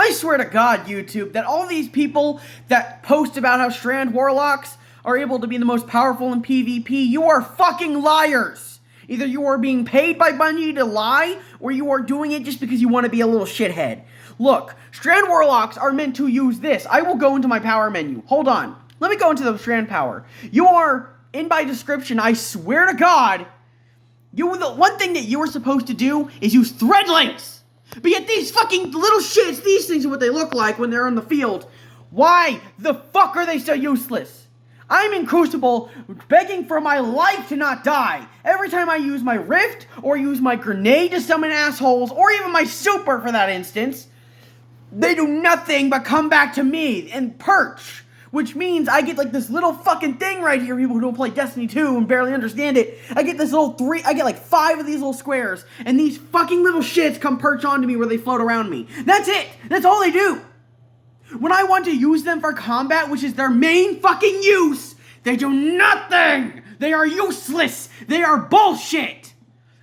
I swear to God, YouTube, that all these people that post about how Strand Warlocks are able to be the most powerful in PvP, you are fucking liars. Either you are being paid by Bungie to lie, or you are doing it just because you want to be a little shithead. Look, Strand Warlocks are meant to use this. I will go into my power menu. Hold on. Let me go into the Strand power. You are, in my description, I swear to God, the one thing that you are supposed to do is use threadings. But yet these fucking little shits, these things are what they look like when they're on the field. Why the fuck are they so useless? I'm in Crucible begging for my life to not die. Every time I use my Rift, or use my grenade to summon assholes, or even my super for that instance, they do nothing but come back to me and perch. Which means I get like this little fucking thing right here, people who don't play Destiny 2 and barely understand it. I get this little I get like 5 of these little squares, and these fucking little shits come perch onto me where they float around me. That's it! That's all they do! When I want to use them for combat, which is their main fucking use, they do nothing! They are useless! They are bullshit!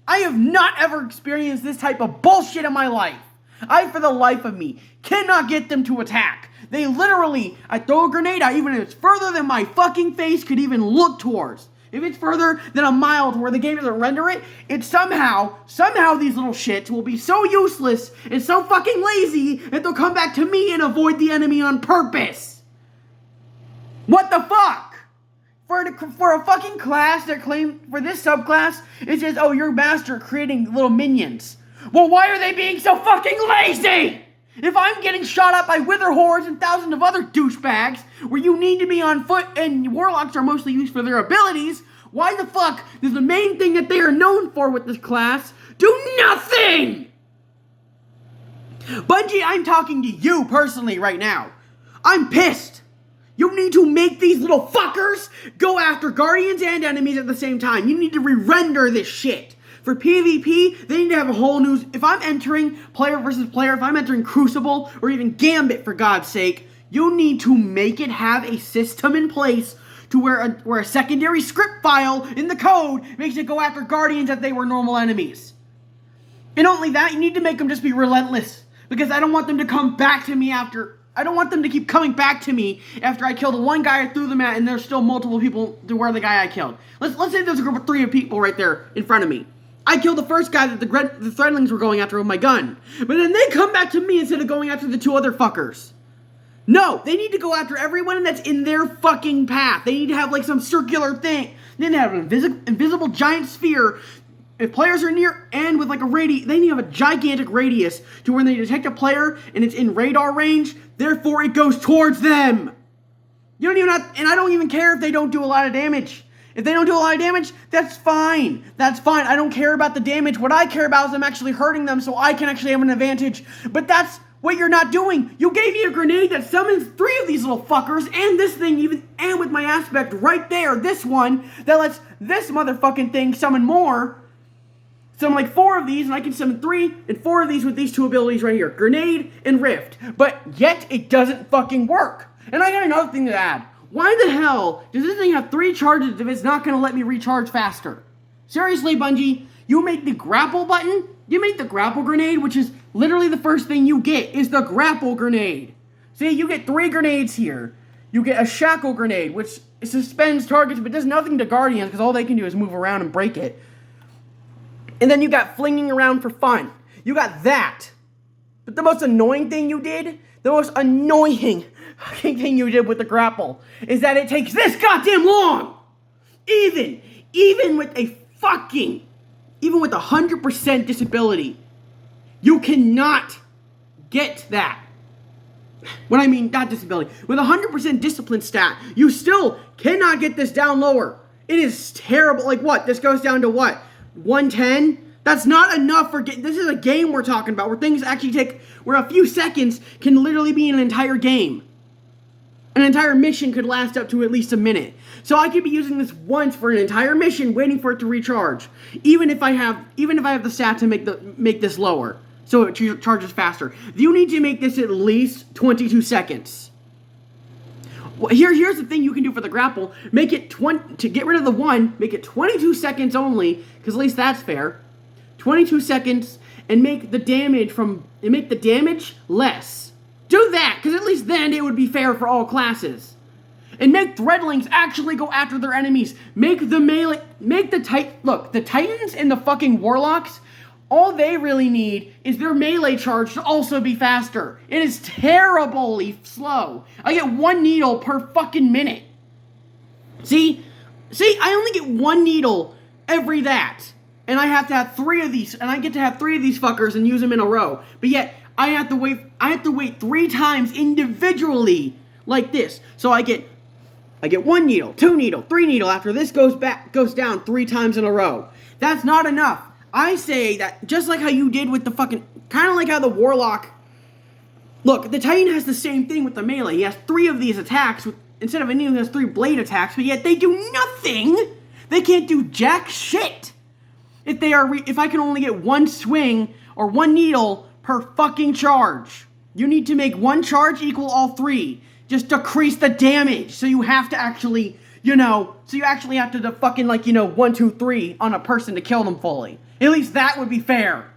I have not ever experienced this type of bullshit in my life. I, for the life of me, cannot get them to attack. They literally, I throw a grenade out, even if it's further than my fucking face could even look towards. If it's further than a mile to where the game doesn't render it, it's somehow these little shits will be so useless and so fucking lazy that they'll come back to me and avoid the enemy on purpose. What the fuck? For a fucking class that claims, for this subclass, it says, oh, you're master creating little minions. Well, why are they being so fucking lazy? If I'm getting shot up by wither hordes and thousands of other douchebags, where you need to be on foot and warlocks are mostly used for their abilities, why the fuck does the main thing that they are known for with this class do nothing? Bungie, I'm talking to you personally right now. I'm pissed. You need to make these little fuckers go after guardians and enemies at the same time. You need to re-render this shit. For PvP, they need to have a whole new... If I'm entering player versus player, if I'm entering Crucible, or even Gambit, for God's sake, you need to make it have a system in place to where a secondary script file in the code makes it go after Guardians as they were normal enemies. And not only that, you need to make them just be relentless. Because I don't want them to come back to me after... I don't want them to keep coming back to me after I kill the one guy I threw them at and there's still multiple people to where the guy I killed. Let's say there's a group of 3 people right there in front of me. I killed the first guy that the threadlings were going after with my gun. But then they come back to me instead of going after the 2 other fuckers. No, they need to go after everyone that's in their fucking path. They need to have like some circular thing. Then they have an invisible giant sphere. If players are near and with like a radius, they need to have a gigantic radius to when they detect a player and it's in radar range, therefore it goes towards them. You don't even have, and I don't even care if they don't do a lot of damage. If they don't do a lot of damage, that's fine. That's fine. I don't care about the damage. What I care about is them actually hurting them so I can actually have an advantage. But that's what you're not doing. You gave me a grenade that summons 3 of these little fuckers and this thing even, and with my aspect right there, this one, that lets this motherfucking thing summon more. Summon like 4 of these and I can summon 3 and 4 of these with these 2 abilities right here. Grenade and Rift. But yet it doesn't fucking work. And I got another thing to add. Why the hell does this thing have 3 charges if it's not going to let me recharge faster? Seriously, Bungie, you make the grapple button, you make the grapple grenade, which is literally the first thing you get, is the grapple grenade. See, you get 3 grenades here. You get a shackle grenade, which suspends targets but does nothing to guardians because all they can do is move around and break it. And then you got flinging around for fun. You got that. But the most annoying thing you did, the most annoying fucking thing you did with the grapple is that it takes this goddamn long. Even with 100% disability, you cannot get that. What I mean, not disability. With 100% discipline stat, you still cannot get this down lower. It is terrible. Like what? This goes down to what? 110? That's not enough for... This is a game we're talking about, where things actually take... Where a few seconds can literally be an entire game. An entire mission could last up to at least a minute. So I could be using this once for an entire mission, waiting for it to recharge. Even if I have the stat to make this lower, so it charges faster. You need to make this at least 22 seconds. Well, here's the thing you can do for the grapple. Make it to get rid of the 1, make it 22 seconds only, because at least that's fair. 22 seconds, and make the damage less. Do that, because at least then it would be fair for all classes. And make threadlings actually go after their enemies. Make the melee, look, the Titans and the fucking Warlocks, all they really need is their melee charge to also be faster. It is terribly slow. I get 1 needle per fucking minute. See, I only get 1 needle every that. And I have to have 3 of these, and I get to have 3 of these fuckers and use them in a row. But yet, I have to wait 3 times individually like this. So I get 1 needle, 2 needle, 3 needle after this goes down 3 times in a row. That's not enough. I say that just like how you did with the fucking, kind of like how the Warlock, look, the Titan has the same thing with the melee. He has 3 of these attacks, instead of a needle, he has 3 blade attacks, but yet they do nothing. They can't do jack shit. If I can only get 1 swing or 1 needle per fucking charge. You need to make 1 charge equal all 3. Just decrease the damage. So you have to actually, so you actually have to do fucking 1, 2, 3 on a person to kill them fully. At least that would be fair.